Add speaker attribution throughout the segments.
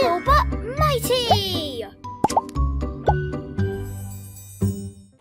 Speaker 1: Little but mighty!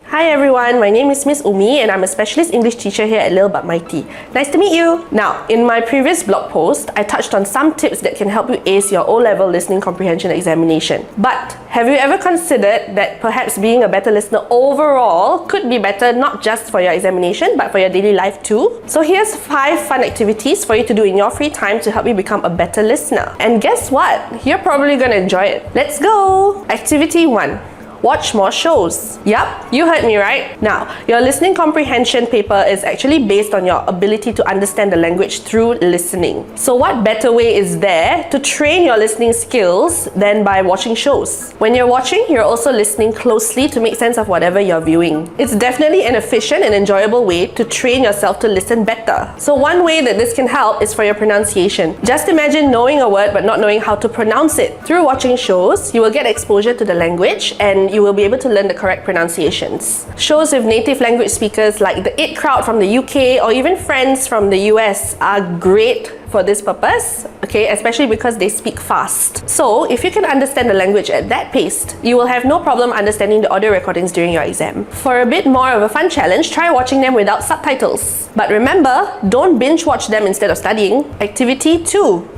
Speaker 2: Hi everyone, my name is Miss Umi and I'm a specialist English teacher here at Little But Mighty. Nice to meet you! Now, in my previous blog post, I touched on some tips that can help you ace your O Level Listening Comprehension examination. But have you ever considered that perhaps being a better listener overall could be better not just for your examination but for your daily life too? So here's 5 fun activities for you to do in your free time to help you become a better listener. And guess what? You're probably gonna enjoy it. Let's go! Activity 1. Watch more shows. Yup, you heard me right. Now, your listening comprehension paper is actually based on your ability to understand the language through listening. So what better way is there to train your listening skills than by watching shows? When you're watching, you're also listening closely to make sense of whatever you're viewing. It's definitely an efficient and enjoyable way to train yourself to listen better. So one way that this can help is for your pronunciation. Just imagine knowing a word but not knowing how to pronounce it. Through watching shows, you will get exposure to the language and you will be able to learn the correct pronunciations. Shows with native language speakers like the It Crowd from the UK or even Friends from the US are great for this purpose, okay, especially because they speak fast. So, if you can understand the language at that pace, you will have no problem understanding the audio recordings during your exam. For a bit more of a fun challenge, try watching them without subtitles. But remember, don't binge watch them instead of studying. Activity 2.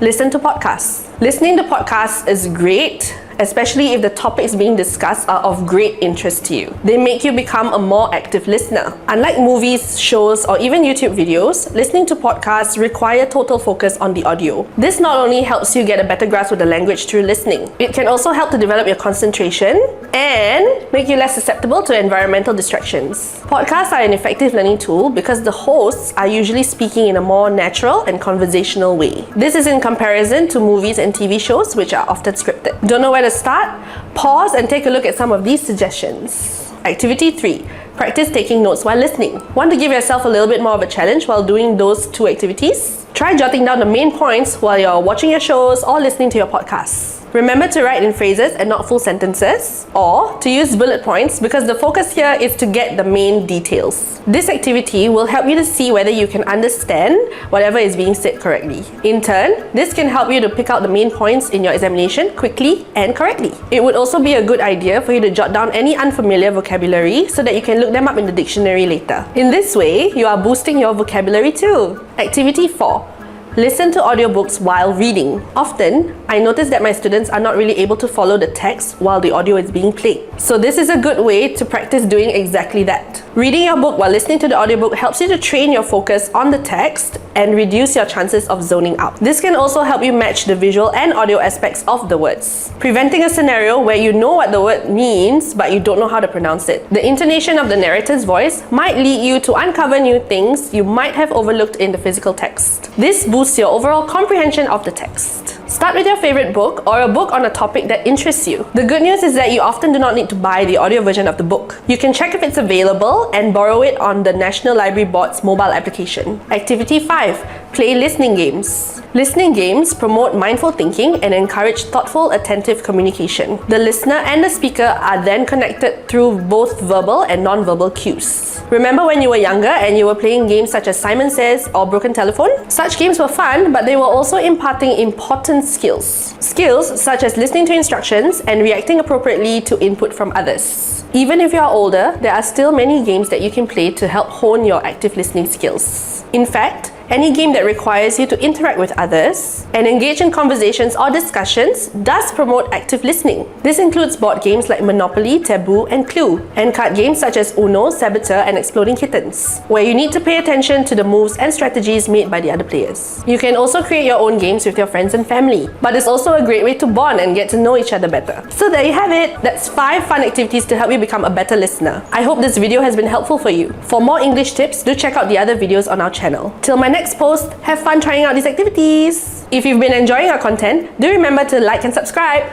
Speaker 2: Listen to podcasts. Listening to podcasts is great, especially if the topics being discussed are of great interest to you. They make you become a more active listener. Unlike movies, shows, or even YouTube videos, listening to podcasts require total focus on the audio. This not only helps you get a better grasp of the language through listening, it can also help to develop your concentration and make you less susceptible to environmental distractions. Podcasts are an effective learning tool because the hosts are usually speaking in a more natural and conversational way. This is in comparison to movies and TV shows, which are often scripted. Don't know where to start? Pause and take a look at some of these suggestions. Activity 3. Practice taking notes while listening. Want to give yourself a little bit more of a challenge while doing those 2 activities? Try jotting down the main points while you're watching your shows or listening to your podcasts. Remember to write in phrases and not full sentences, or to use bullet points because the focus here is to get the main details. This activity will help you to see whether you can understand whatever is being said correctly. In turn, this can help you to pick out the main points in your examination quickly and correctly. It would also be a good idea for you to jot down any unfamiliar vocabulary so that you can look them up in the dictionary later. In this way, you are boosting your vocabulary too. Activity 4. Listen to audiobooks while reading. Often, I notice that my students are not really able to follow the text while the audio is being played. So this is a good way to practice doing exactly that. Reading your book while listening to the audiobook helps you to train your focus on the text and reduce your chances of zoning out. This can also help you match the visual and audio aspects of the words, preventing a scenario where you know what the word means but you don't know how to pronounce it. The intonation of the narrator's voice might lead you to uncover new things you might have overlooked in the physical text. This boosts your overall comprehension of the text. Start with your favorite book or a book on a topic that interests you. The good news is that you often do not need to buy the audio version of the book. You can check if it's available and borrow it on the National Library Board's mobile application. Activity 5. Play listening games. Listening games promote mindful thinking and encourage thoughtful, attentive communication. The listener and the speaker are then connected through both verbal and non-verbal cues. Remember when you were younger and you were playing games such as Simon Says or Broken Telephone? Such games were fun, but they were also imparting important skills. Skills such as listening to instructions and reacting appropriately to input from others. Even if you are older, there are still many games that you can play to help hone your active listening skills. In fact, any game that requires you to interact with others and engage in conversations or discussions does promote active listening. This includes board games like Monopoly, Taboo, and Clue, and card games such as Uno, Saboteur, and Exploding Kittens, where you need to pay attention to the moves and strategies made by the other players. You can also create your own games with your friends and family, but it's also a great way to bond and get to know each other better. So there you have it. That's 5 fun activities to help you become a better listener. I hope this video has been helpful for you. For more English tips, do check out the other videos on our channel. Till my next post, have fun trying out these activities. If you've been enjoying our content, do remember to like and subscribe.